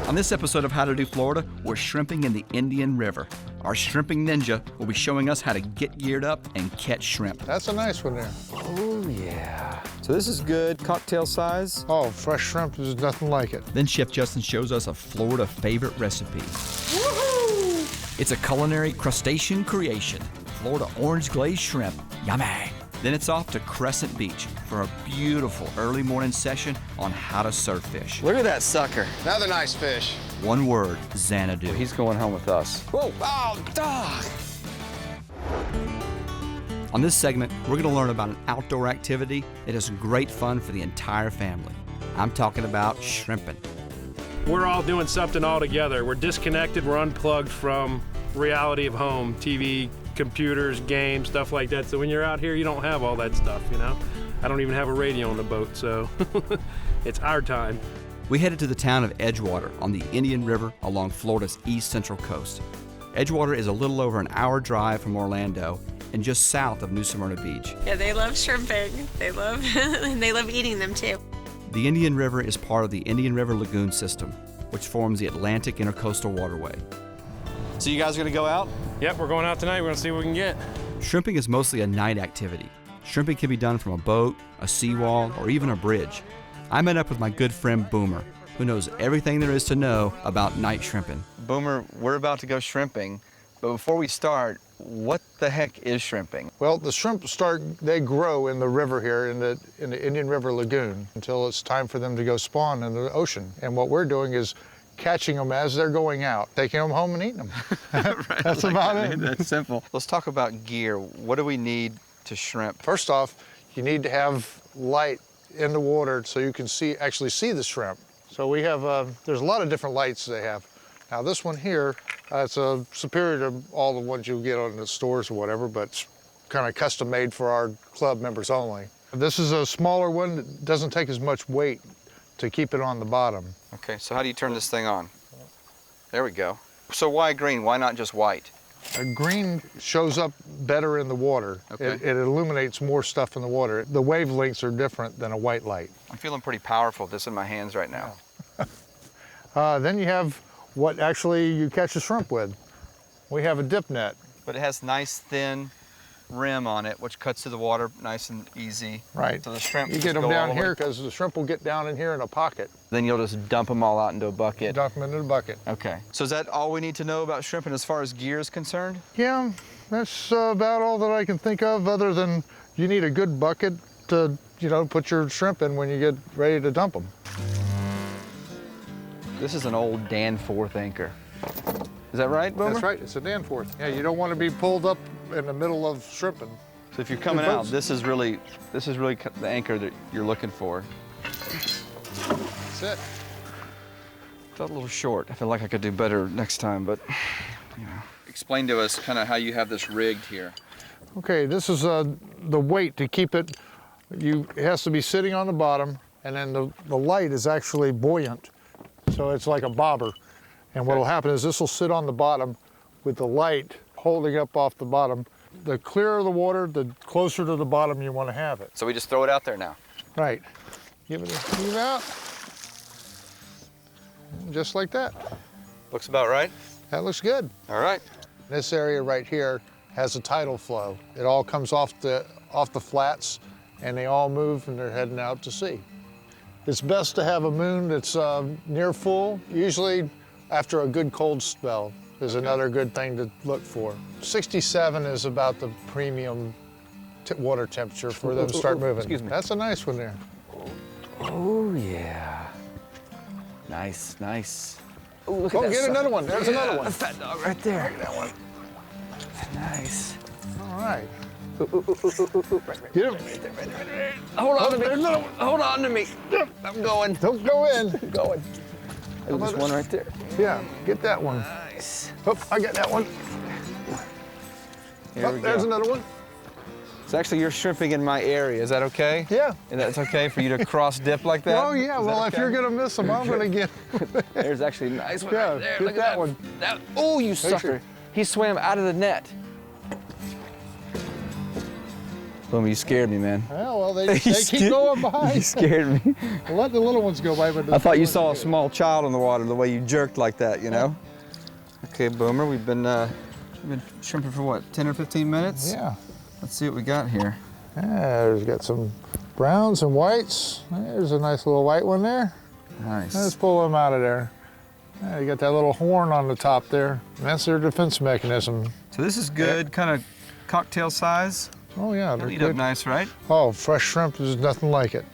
On this episode of How to Do Florida, we're shrimping in the Indian River. Our shrimping ninja will be showing us how to get geared up and catch shrimp. That's a nice one there. Oh, yeah. So this is good, cocktail size. Oh, fresh shrimp, there's nothing like it. Then Chef Justin shows us a Florida favorite recipe. Woohoo! It's a culinary crustacean creation, Florida orange glazed shrimp. Yummy! Then it's off to Crescent Beach for a beautiful early morning session on how to serve fish. Look at that sucker. Another nice fish. One word, Xanadu. He's going home with us. Whoa, oh, dog! On this segment, we're going to learn about an outdoor activity that is great fun for the entire family. I'm talking about shrimping. We're all doing something all together. We're disconnected, we're unplugged from reality of home, TV, computers, games, stuff like that. So when you're out here, you don't have all that stuff, you know? I don't even have a radio on the boat, so it's our time. We headed to the town of Edgewater on the Indian River along Florida's east central coast. Edgewater is a little over an hour drive from Orlando and just south of New Smyrna Beach. Yeah, they love shrimping. They love eating them too. The Indian River is part of the Indian River Lagoon system, which forms the Atlantic Intercoastal Waterway. So you guys gonna go out? Yep, we're going out tonight. We're gonna see what we can get. Shrimping is mostly a night activity. Shrimping can be done from a boat, a seawall, or even a bridge. I met up with my good friend Boomer, who knows everything there is to know about night shrimping. Boomer, we're about to go shrimping, but before we start, what the heck is shrimping? Well, the shrimp they grow in the river here, in the Indian River Lagoon, until it's time for them to go spawn in the ocean. And what we're doing is catching them as they're going out, taking them home and eating them. Right, That's about it. That's simple. Let's talk about gear. What do we need to shrimp? First off, you need to have light in the water so you can actually see the shrimp. So we have, there's a lot of different lights they have. Now this one here, it's superior to all the ones you'll get on the stores or whatever, but it's kind of custom made for our club members only. This is a smaller one that doesn't take as much weight to keep it on the bottom. Okay, so how do you turn this thing on? There we go. So why green? Why not just white? Green shows up better in the water. Okay. It illuminates more stuff in the water. The wavelengths are different than a white light. I'm feeling pretty powerful with this in my hands right now. Then you have what actually you catch a shrimp with. We have a dip net. But it has nice thin rim on it, which cuts to the water nice and easy. Right. So the shrimp You just get them go all down the way- here because the shrimp will get down in here in a pocket. Then you'll just dump them all out into a bucket. Dump them into the bucket. Okay. So is that all we need to know about shrimping as far as gear is concerned? Yeah, that's about all that I can think of, other than you need a good bucket to, put your shrimp in when you get ready to dump them. This is an old Danforth anchor. Is that right, Boomer? That's right, it's a Danforth. Yeah, you don't want to be pulled up in the middle of shrimping. So if you're coming out, this is really the anchor that you're looking for. That's it. Felt a little short. I feel like I could do better next time, but Explain to us kind of how you have this rigged here. Okay, this is the weight to keep it. It has to be sitting on the bottom, and then the light is actually buoyant. So it's like a bobber. And what'll happen is this will sit on the bottom with the light holding up off the bottom. The clearer the water, the closer to the bottom you want to have it. So we just throw it out there now? Right. Give it a heave out. Just like that. Looks about right. That looks good. All right. This area right here has a tidal flow. It all comes off the flats, and they all move and they're heading out to sea. It's best to have a moon that's near full, usually after a good cold spell is another good thing to look for. 67 is about the premium water temperature for them to start moving. Excuse me. That's a nice one there. Oh, yeah. Nice, nice. Oh, look at Oh, that get sucker. another one. There's another one. A fat dog right there. That one. Nice. All right. Right Get him. Hold on to me. There's another one. Hold on to me. I'm going. Don't go in. I'm going. Oh, there's one right there. Yeah, get that one. Nice. Oh, I got that one. Here Oh, we there's go. another one. So actually, you're shrimping in my area. Is that okay? Yeah. And that's okay for you to cross dip like that? Oh, yeah. Is Well, that if okay? you're going to miss them, I'm going to get There's actually a nice one Yeah, right there. get Look at that one. Oh, you sure. sucker. He swam out of the net. Boomer, you scared me, man. Yeah, well, they keep going by. You scared me. Let the little ones go by, but I thought you saw a small child in the water the way you jerked like that, you know? Okay, Boomer, we've been shrimping for what, 10 or 15 minutes? Yeah. Let's see what we got here. There's got some browns and whites. There's a nice little white one there. Nice. Let's pull them out of there. You got that little horn on the top there. And that's their defense mechanism. So this is good, kind of cocktail size. Oh yeah, They'll they're eat good. up nice, right? Oh, fresh shrimp, there's nothing like it.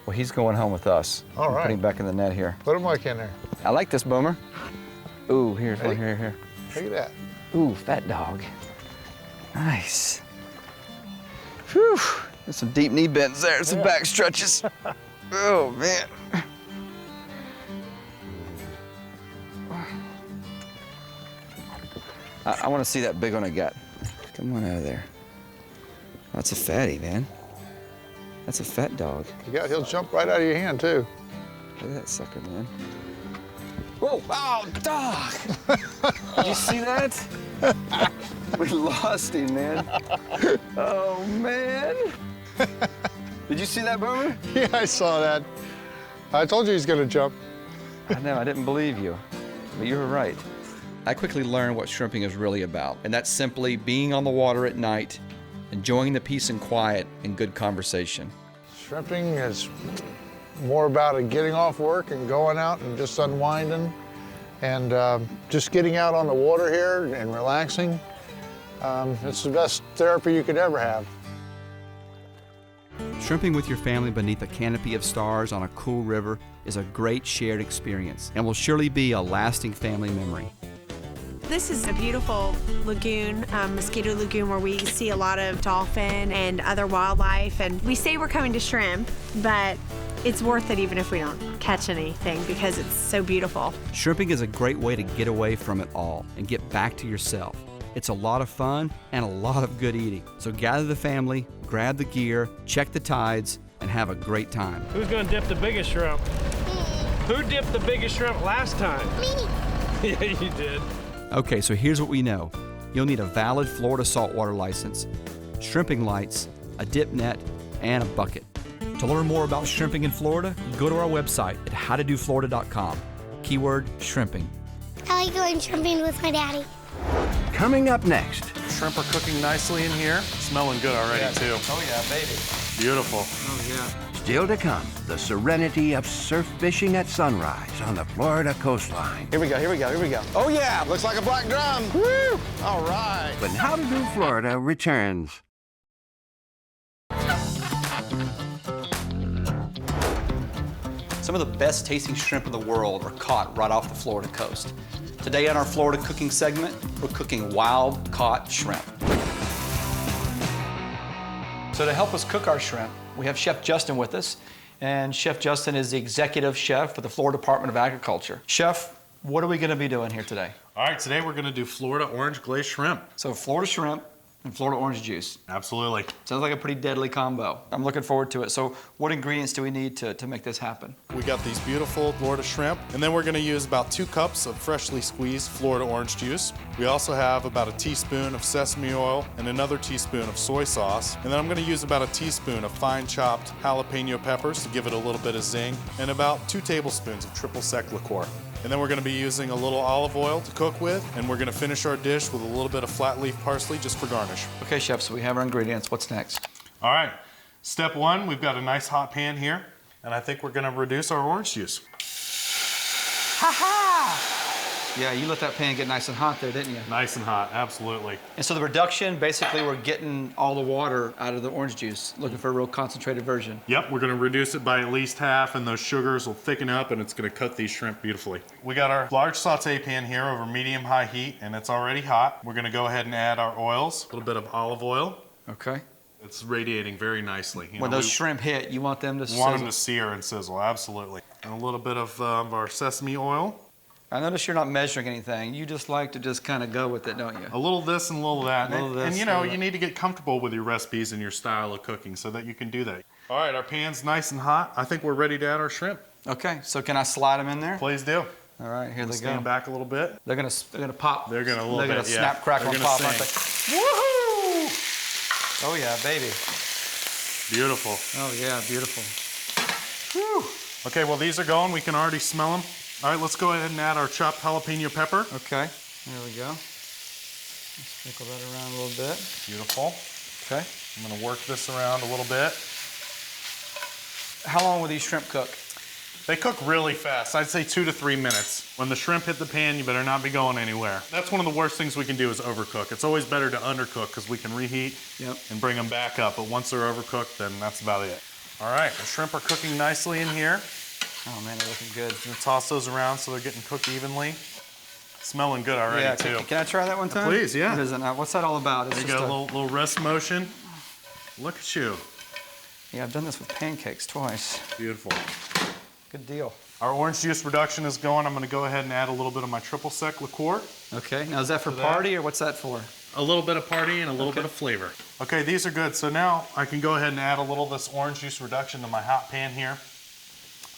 Well, he's going home with us. All right. Putting back in the net here. Put them like in there. I like this, Boomer. Ooh, here's one, here. Look at that. Ooh, fat dog. Nice. Whew. There's some deep knee bends there, some back stretches. Oh, man. I want to see that big one I got. Come on out of there. That's a fatty, man. That's a fat dog. He'll jump right out of your hand, too. Look at that sucker, man. Whoa, oh, dog! Did you see that? We lost him, man. Oh, man. Did you see that, Boomer? Yeah, I saw that. I told you he's gonna jump. I know, I didn't believe you, but you were right. I quickly learned what shrimping is really about, and that's simply being on the water at night, enjoying the peace and quiet and good conversation. Shrimping is more about getting off work and going out and just unwinding and just getting out on the water here and relaxing. It's the best therapy you could ever have. Shrimping with your family beneath a canopy of stars on a cool river is a great shared experience and will surely be a lasting family memory. This is a beautiful lagoon, Mosquito Lagoon, where we see a lot of dolphin and other wildlife. And we say we're coming to shrimp, but it's worth it even if we don't catch anything because it's so beautiful. Shrimping is a great way to get away from it all and get back to yourself. It's a lot of fun and a lot of good eating. So gather the family, grab the gear, check the tides, and have a great time. Who's gonna dip the biggest shrimp? Who dipped the biggest shrimp last time? Me. Yeah, you did. Okay, so here's what we know. You'll need a valid Florida saltwater license, shrimping lights, a dip net, and a bucket. To learn more about shrimping in Florida, go to our website at howtodoflorida.com. Keyword shrimping. I like going shrimping with my daddy. Coming up next. Shrimp are cooking nicely in here. Smelling good already, too. Oh, yeah, baby. Beautiful. Oh, yeah. Still to come, the serenity of surf fishing at sunrise on the Florida coastline. Here we go, here we go, here we go. Oh yeah, looks like a black drum. Woo! All right. When How to Do Florida returns. Some of the best tasting shrimp in the world are caught right off the Florida coast. Today on our Florida cooking segment, we're cooking wild caught shrimp. So to help us cook our shrimp, we have Chef Justin with us. And Chef Justin is the executive chef for the Florida Department of Agriculture. Chef, what are we gonna be doing here today? All right, today we're gonna do Florida orange glazed shrimp. So Florida shrimp and Florida orange juice. Absolutely. Sounds like a pretty deadly combo. I'm looking forward to it. So what ingredients do we need to make this happen? We got these beautiful Florida shrimp, and then we're gonna use about 2 cups of freshly squeezed Florida orange juice. We also have about a teaspoon of sesame oil and another teaspoon of soy sauce. And then I'm gonna use about a teaspoon of fine chopped jalapeno peppers to give it a little bit of zing, and about 2 tablespoons of triple sec liqueur. And then we're gonna be using a little olive oil to cook with, and we're gonna finish our dish with a little bit of flat leaf parsley just for garnish. Okay, Chef, so we have our ingredients. What's next? All right, step 1, we've got a nice hot pan here, and I think we're gonna reduce our orange juice. Yeah, you let that pan get nice and hot there, didn't you? Nice and hot, absolutely. And so the reduction, basically we're getting all the water out of the orange juice, looking for a real concentrated version. Yep, we're gonna reduce it by at least half, and those sugars will thicken up, and it's gonna cut these shrimp beautifully. We got our large saute pan here over medium-high heat, and it's already hot. We're gonna go ahead and add our oils, a little bit of olive oil. Okay. It's radiating very nicely. When those shrimp hit, you want them to sizzle. Want them to sear and sizzle, absolutely. And a little bit of our sesame oil. I notice you're not measuring anything. You just like to just kind of go with it, don't you? A little this and a little that. A little this, and you know, little you need to get comfortable with your recipes and your style of cooking so that you can do that. All right, our pan's nice and hot. I think we're ready to add our shrimp. Okay, so can I slide them in there? Please do. All right, here they go. Stand back a little bit. They're gonna pop. They're gonna snap, crackle, and They're gonna pop, aren't they? sing. Woohoo! Oh yeah, baby. Beautiful. Oh yeah, beautiful. Whew. Okay, well these are going. We can already smell them. All right, let's go ahead and add our chopped jalapeno pepper. Okay, there we go. Sprinkle that around a little bit. Beautiful. Okay. I'm gonna work this around a little bit. How long will these shrimp cook? They cook really fast. I'd say 2 to 3 minutes. When the shrimp hit the pan, you better not be going anywhere. That's one of the worst things we can do is overcook. It's always better to undercook because we can reheat and bring them back up. But once they're overcooked, then that's about it. All right, the shrimp are cooking nicely in here. Oh man, they're looking good. I'm gonna toss those around so they're getting cooked evenly. Smelling good already too. Can I try that one time? Please, yeah. What's that all about? There you go, a little rest motion. Look at you. Yeah, I've done this with pancakes twice. Beautiful. Good deal. Our orange juice reduction is going. I'm gonna go ahead and add a little bit of my triple sec liqueur. Okay, now is that for party or what's that for? A little bit of party and a little bit of flavor. Okay, these are good. So now I can go ahead and add a little of this orange juice reduction to my hot pan here.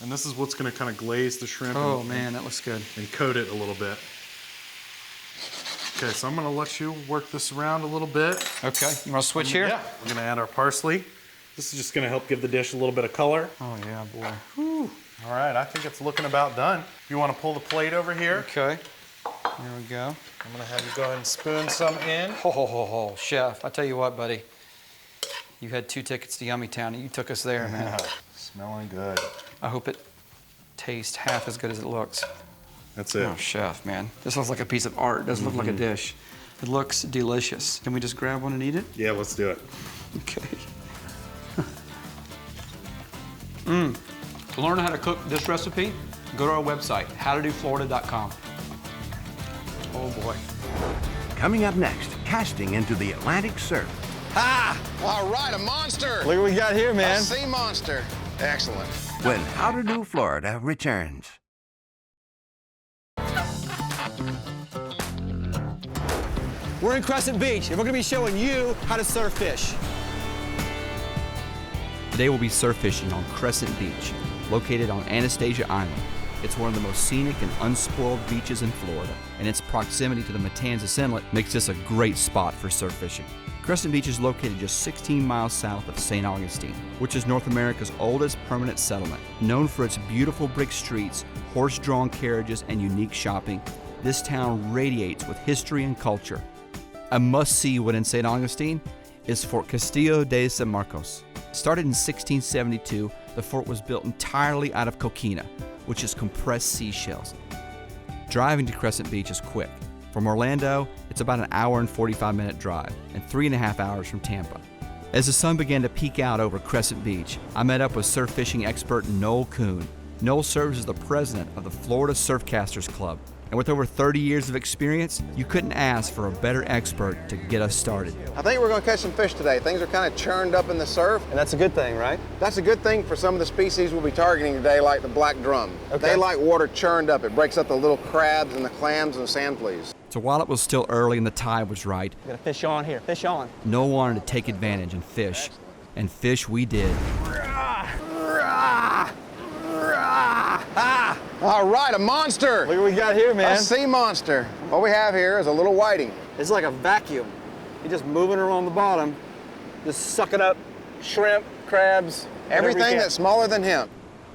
And this is what's gonna kind of glaze the shrimp. Oh man, that looks good. And coat it a little bit. Okay, so I'm gonna let you work this around a little bit. Okay, you wanna switch here? Yeah, we're gonna add our parsley. This is just gonna help give the dish a little bit of color. Oh yeah, boy. Whew. All right, I think it's looking about done. If you wanna pull the plate over here. Okay, here we go. I'm gonna have you go ahead and spoon some in. Ho, chef, I tell you what, buddy. You had 2 tickets to Yummy Town and you took us there, man. Smelling good. I hope it tastes half as good as it looks. That's it. Oh, chef, man. This looks like a piece of art. It doesn't look like a dish. It looks delicious. Can we just grab one and eat it? Yeah, let's do it. Okay. To learn how to cook this recipe, go to our website, howtodoflorida.com. Oh boy. Coming up next, casting into the Atlantic surf. Ah! All right, a monster! Look what we got here, man. A sea monster. Excellent. When How to Do Florida returns. We're in Crescent Beach, and we're gonna be showing you how to surf fish. Today we'll be surf fishing on Crescent Beach, located on Anastasia Island. It's one of the most scenic and unspoiled beaches in Florida, and its proximity to the Matanzas Inlet makes this a great spot for surf fishing. Crescent Beach is located just 16 miles south of St. Augustine, which is North America's oldest permanent settlement. Known for its beautiful brick streets, horse-drawn carriages, and unique shopping, this town radiates with history and culture. A must-see when in St. Augustine is Fort Castillo de San Marcos. Started in 1672, the fort was built entirely out of coquina, which is compressed seashells. Driving to Crescent Beach is quick. From Orlando, it's about an hour and 45-minute drive, and 3.5 hours from Tampa. As the sun began to peek out over Crescent Beach, I met up with surf fishing expert Noel Kuhn. Noel serves as the president of the Florida Surfcasters Club, and with over 30 years of experience, you couldn't ask for a better expert to get us started. I think we're going to catch some fish today. Things are kind of churned up in the surf. And that's a good thing, right? That's a good thing for some of the species we'll be targeting today, like the black drum. Okay. They like water churned up. It breaks up the little crabs and the clams and the sand fleas. So while it was still early and the tide was right, We got a fish on here. Fish on. Noel wanted to take advantage and fish. And fish we did. Ah! All right, a monster! Look what we got here, man. A sea monster. What we have here is a little whiting. It's like a vacuum. You're just moving her on the bottom, just sucking up shrimp, crabs, Everything that's smaller than him.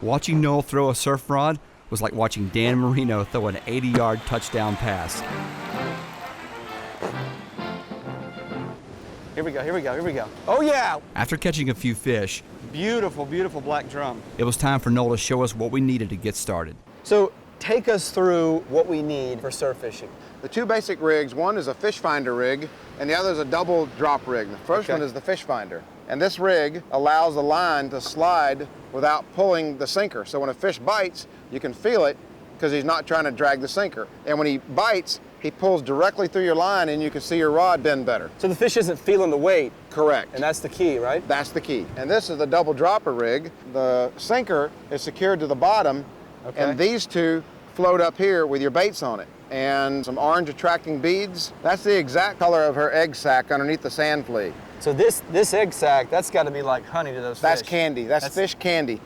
Watching Noel throw a surf rod was like watching Dan Marino throw an 80-yard touchdown pass. Here we go, here we go, here we go. Oh yeah! After catching a few fish, Beautiful, beautiful black drum. it was time for Noel to show us what we needed to get started. So take us through what we need for surf fishing. The two basic rigs, one is a fish finder rig, and the other is a double drop rig. The first Okay. one is the fish finder. And this rig allows the line to slide without pulling the sinker. So when a fish bites, you can feel it because he's not trying to drag the sinker. And when he bites, he pulls directly through your line and you can see your rod bend better. So the fish isn't feeling the weight, Correct. and that's the key, right? That's the key. And this is the double dropper rig. The sinker is secured to the bottom, Okay. and these two float up here with your baits on it. And some orange attracting beads. That's the exact color of her egg sac underneath the sand flea. So this egg sac, that's got to be like honey to those That's fish. candy. That's fish candy.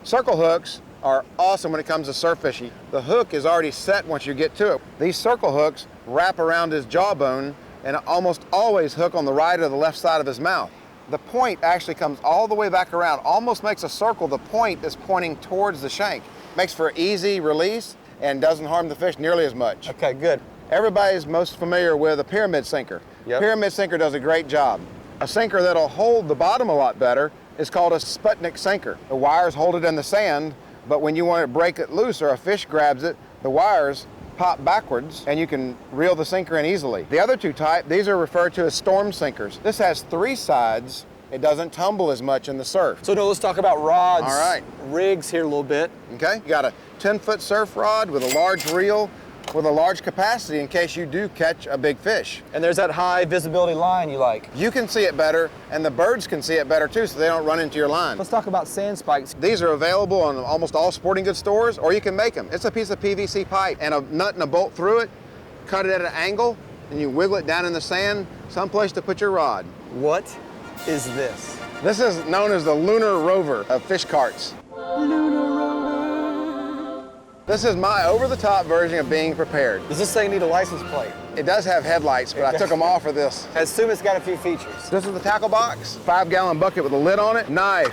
Circle hooks are awesome when it comes to surf fishing. The hook is already set once you get to it. These circle hooks wrap around his jawbone and almost always hook on the right or the left side of his mouth. the point actually comes all the way back around, almost makes a circle. The point is pointing towards the shank. Makes for easy release and doesn't harm the fish nearly as much. Okay, good. Everybody's most familiar with a pyramid sinker. Yep. Pyramid sinker does a great job. A sinker that'll hold the bottom a lot better is called a Sputnik sinker. The wires hold it in the sand, but when you want to break it loose or a fish grabs it, the wires pop backwards and you can reel the sinker in easily. The other two types, these are referred to as storm sinkers. This has 3 sides. It doesn't tumble as much in the surf. So now let's talk about rods. All right. Rigs here a little bit. Okay, you got a 10-foot surf rod with a large reel with a large capacity in case you do catch a big fish. And there's that high visibility line you like. You can see it better and the birds can see it better too, so they don't run into your line. Let's talk about sand spikes. These are available on almost all sporting goods stores, or you can make them. It's a piece of PVC pipe and a nut and a bolt through it, cut it at an angle, and you wiggle it down in the sand, someplace to put your rod. What is this? This is known as the lunar rover of fish carts. This is my over-the-top version of being prepared. Does this thing need a license plate? It does have headlights, but I took them off for this. I assume it's got a few features. This is the tackle box, 5-gallon bucket with a lid on it, knife,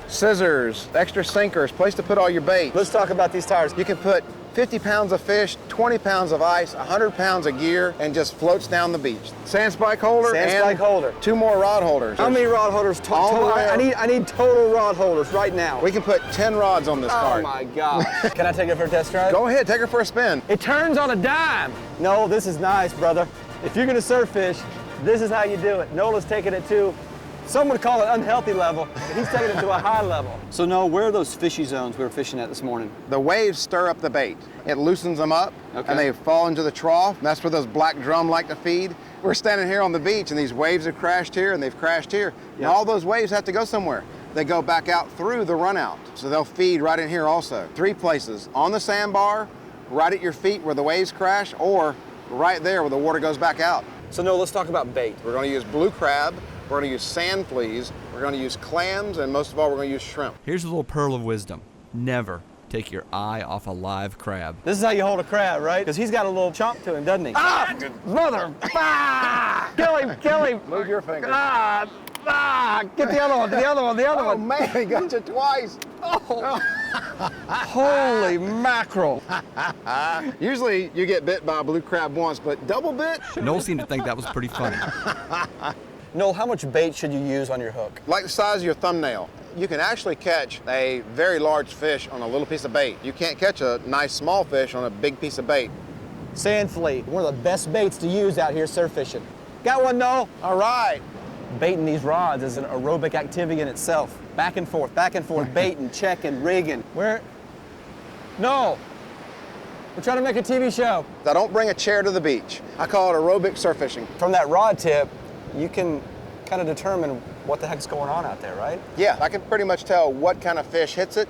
scissors, extra sinkers, place to put all your bait. Let's talk about these tires. You can put 50 pounds of fish, 20 pounds of ice, 100 pounds of gear, and just floats down the beach. Sand spike holder and 2 more rod holders. How many rod holders total? I need total rod holders right now. We can put 10 rods on this cart. Oh my gosh. Can I take it for a test drive? Go ahead, take her for a spin. It turns on a dime. No, this is nice, brother. If you're gonna surf fish, this is how you do it. Nola's taking it to, some would call it unhealthy level, but he's taking it to a high level. So Nola, where are those fishy zones we were fishing at this morning? The waves stir up the bait. It loosens them up, and they fall into the trough. And that's where those black drum like to feed. We're standing here on the beach, and these waves have crashed here, and they've crashed here. And all those waves have to go somewhere. They go back out through the runout. So they'll feed right in here also. 3 places, on the sandbar, right at your feet where the waves crash, or right there where the water goes back out. So Nola, let's talk about bait. We're gonna use blue crab, we're gonna use sand fleas, we're gonna use clams, and most of all, we're gonna use shrimp. Here's a little pearl of wisdom. Never take your eye off a live crab. This is how you hold a crab, right? Because he's got a little chomp to him, doesn't he? Ah! Mother! Ah! Kill him! Kill him! Move your finger. Ah! Ah! Get the other one! The other one! The other one! Oh man, he got you twice. Oh. Holy mackerel! Usually you get bit by a blue crab once, but double bit? Noel seemed to think that was pretty funny. Noel, how much bait should you use on your hook? Like the size of your thumbnail. You can actually catch a very large fish on a little piece of bait. You can't catch a nice small fish on a big piece of bait. Sand flea, one of the best baits to use out here surf fishing. Got one, Noel? All right. Baiting these rods is an aerobic activity in itself. Back and forth, baiting, checking, rigging. Where? No. We're trying to make a TV show. I don't bring a chair to the beach. I call it aerobic surf fishing. From that rod tip, you can kind of determine what the heck's going on out there, right? Yeah, I can pretty much tell what kind of fish hits it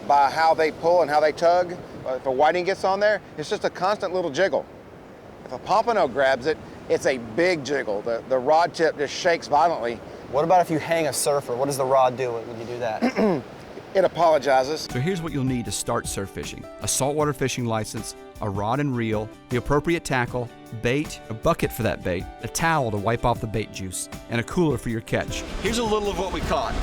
by how they pull and how they tug. If a whiting gets on there, it's just a constant little jiggle. If a pompano grabs it, it's a big jiggle. The rod tip just shakes violently. What about if you hang a surfer? What does the rod do when you do that? It apologizes. So here's what you'll need to start surf fishing. A saltwater fishing license, a rod and reel, the appropriate tackle, bait, a bucket for that bait, a towel to wipe off the bait juice, and a cooler for your catch. Here's a little of what we caught.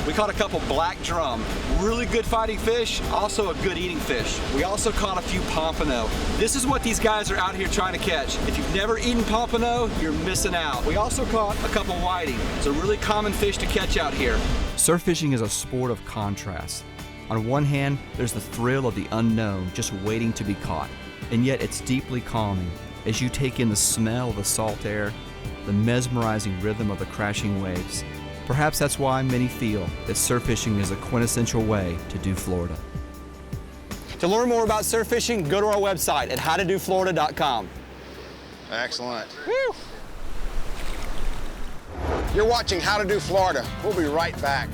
We caught a couple black drum, really good fighting fish, also a good eating fish. We also caught a few pompano. This is what these guys are out here trying to catch. If you've never eaten pompano, you're missing out. We also caught a couple whiting. It's a really common fish to catch out here. Surf fishing is a sport of contrast. On one hand, there's the thrill of the unknown just waiting to be caught. And yet it's deeply calming as you take in the smell of the salt air, the mesmerizing rhythm of the crashing waves. Perhaps that's why many feel that surf fishing is a quintessential way to do Florida. To learn more about surf fishing, go to our website at howtodoflorida.com. Excellent. Woo. You're watching How to Do Florida. We'll be right back.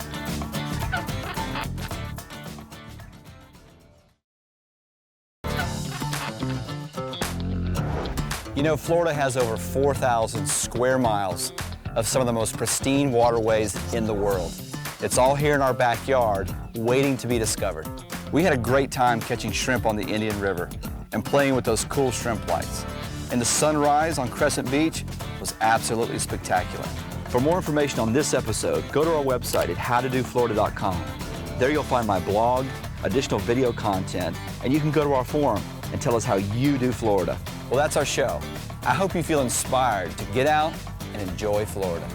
You know, Florida has over 4,000 square miles of some of the most pristine waterways in the world. It's all here in our backyard, waiting to be discovered. We had a great time catching shrimp on the Indian River and playing with those cool shrimp lights. And the sunrise on Crescent Beach was absolutely spectacular. For more information on this episode, go to our website at howtodoflorida.com. There you'll find my blog, additional video content, and you can go to our forum and tell us how you do Florida. Well, that's our show. I hope you feel inspired to get out and enjoy Florida.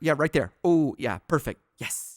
Yeah, right there. Oh, yeah, perfect. Yes.